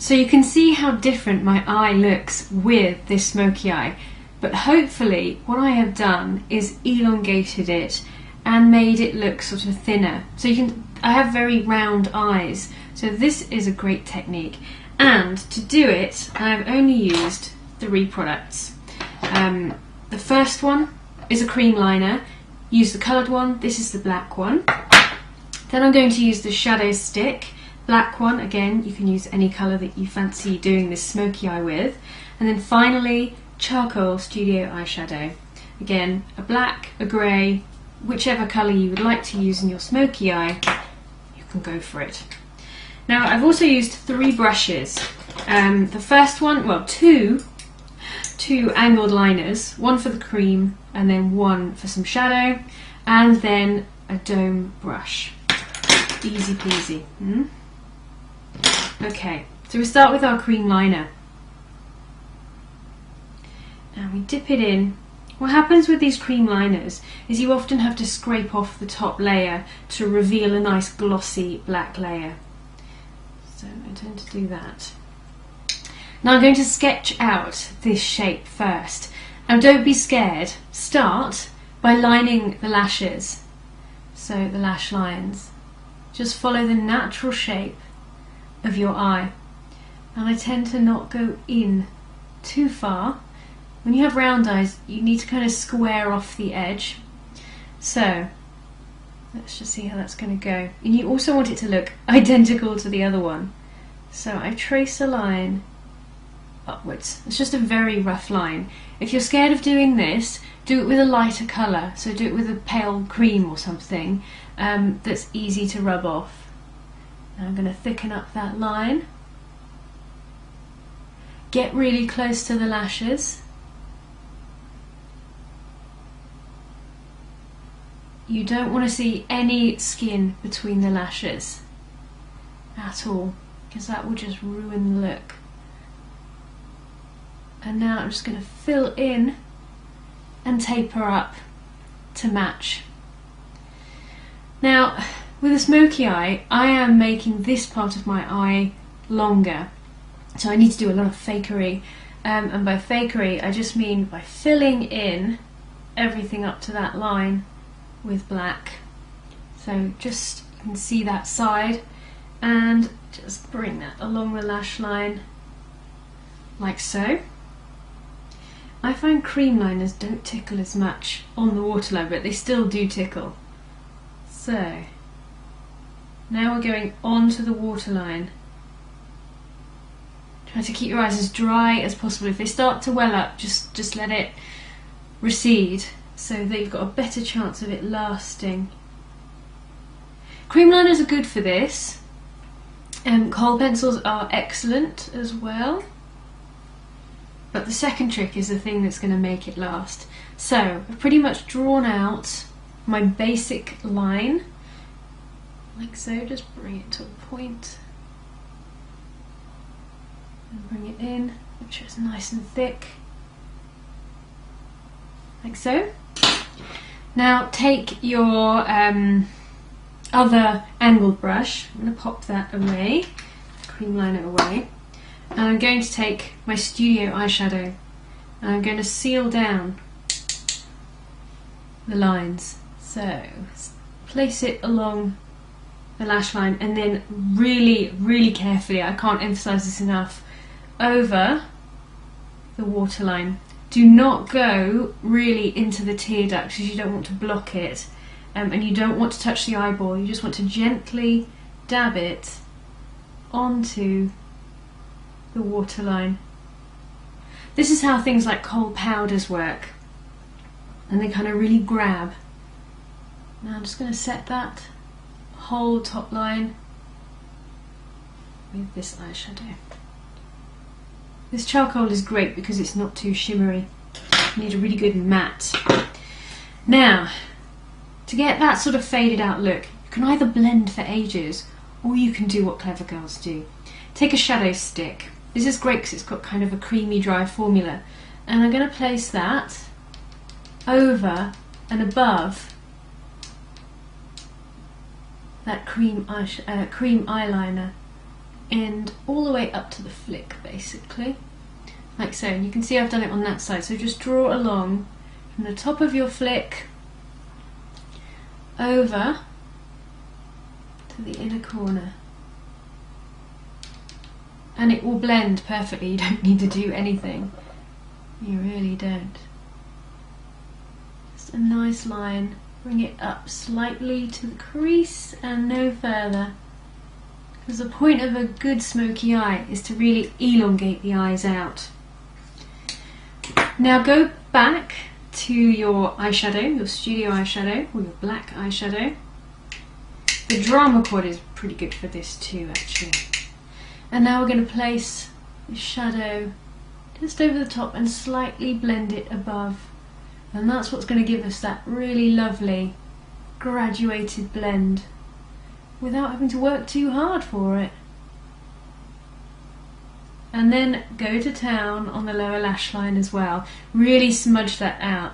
So you can see how different my eye looks with this smoky eye, but hopefully what I have done is elongated it and made it look sort of thinner. So I have very round eyes, so this is a great technique. And to do it, I've only used 3 products. The first one is a cream liner. Use the coloured one, this is the black one. Then I'm going to use the shadow stick. Black one, again, you can use any colour that you fancy doing this smoky eye with. And then finally, charcoal studio eyeshadow. Again, a black, a grey, whichever colour you would like to use in your smoky eye, you can go for it. Now, I've also used 3 brushes. The first one, well, two angled liners, one for the cream and then one for some shadow, and then a dome brush. Easy peasy. Okay, so we start with our cream liner. And we dip it in. What happens with these cream liners is you often have to scrape off the top layer to reveal a nice glossy black layer. So I tend to do that. Now I'm going to sketch out this shape first. And don't be scared. Start by lining the lashes. So the lash lines. Just follow the natural shape of your eye. And I tend to not go in too far. When you have round eyes, you need to kind of square off the edge. So let's just see how that's going to go. And you also want it to look identical to the other one. So I trace a line upwards. It's just a very rough line. If you're scared of doing this, do it with a lighter colour. So do it with a pale cream or something that's easy to rub off. Now I'm going to thicken up that line. Get really close to the lashes. You don't want to see any skin between the lashes at all, because that will just ruin the look. And now I'm just going to fill in and taper up to match. Now, with a smoky eye, I am making this part of my eye longer. So I need to do a lot of fakery. And by fakery, I just mean by filling in everything up to that line with black. So just, you can see that side, and just bring that along the lash line, like so. I find cream liners don't tickle as much on the waterline, but they still do tickle. So, now we're going onto the waterline. Try to keep your eyes as dry as possible. If they start to well up, just let it recede, so that you've got a better chance of it lasting. Cream liners are good for this. Kohl pencils are excellent as well. But the second trick is the thing that's going to make it last. So I've pretty much drawn out my basic line, like so. Just bring it to a point and bring it in, make sure it's nice and thick, like so. Now take your other angled brush. I'm going to pop that away, cream liner away. And I'm going to take my studio eyeshadow and I'm going to seal down the lines. So place it along the lash line, and then really carefully, I can't emphasize this enough, over the waterline. Do not go really into the tear duct because you don't want to block it, and you don't want to touch the eyeball. You just want to gently dab it onto the waterline. This is how things like kohl powders work, and they kind of really grab. Now I'm just going to set that whole top line with this eyeshadow. This charcoal is great because it's not too shimmery. You need a really good matte. Now, to get that sort of faded out look, you can either blend for ages or you can do what clever girls do. Take a shadow stick. This is great because it's got kind of a creamy dry formula, and I'm going to place that over and above that cream eyeliner end all the way up to the flick, basically, like so. And you can see I've done it on that side, so just draw along from the top of your flick over to the inner corner, and it will blend perfectly. You don't need to do anything, you really don't. Just a nice line, bring it up slightly to the crease and no further, because the point of a good smoky eye is to really elongate the eyes out. Now go back to your eyeshadow, your studio eyeshadow, or your black eyeshadow. The drama quad is pretty good for this too, actually. And now we're going to place the shadow just over the top and slightly blend it above. And that's what's going to give us that really lovely graduated blend without having to work too hard for it. And then go to town on the lower lash line as well. Really smudge that out.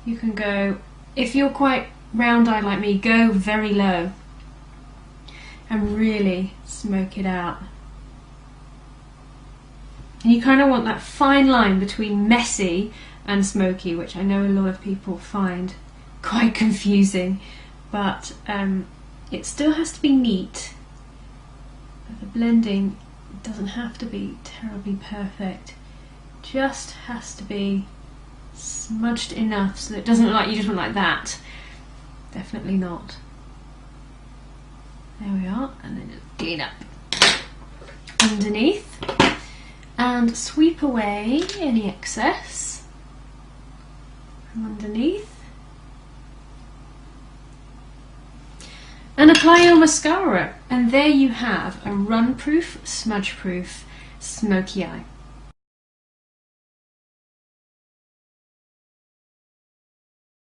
You can go, if you're quite round eye like me, go very low and really smoke it out. And you kind of want that fine line between messy and smoky, which I know a lot of people find quite confusing, but it still has to be neat. But the blending doesn't have to be terribly perfect, just has to be smudged enough so that it doesn't look like you just went like that. Definitely not. There we are, and then just clean up underneath and sweep away any excess from underneath. And apply your mascara, and there you have a run-proof, smudge-proof smoky eye.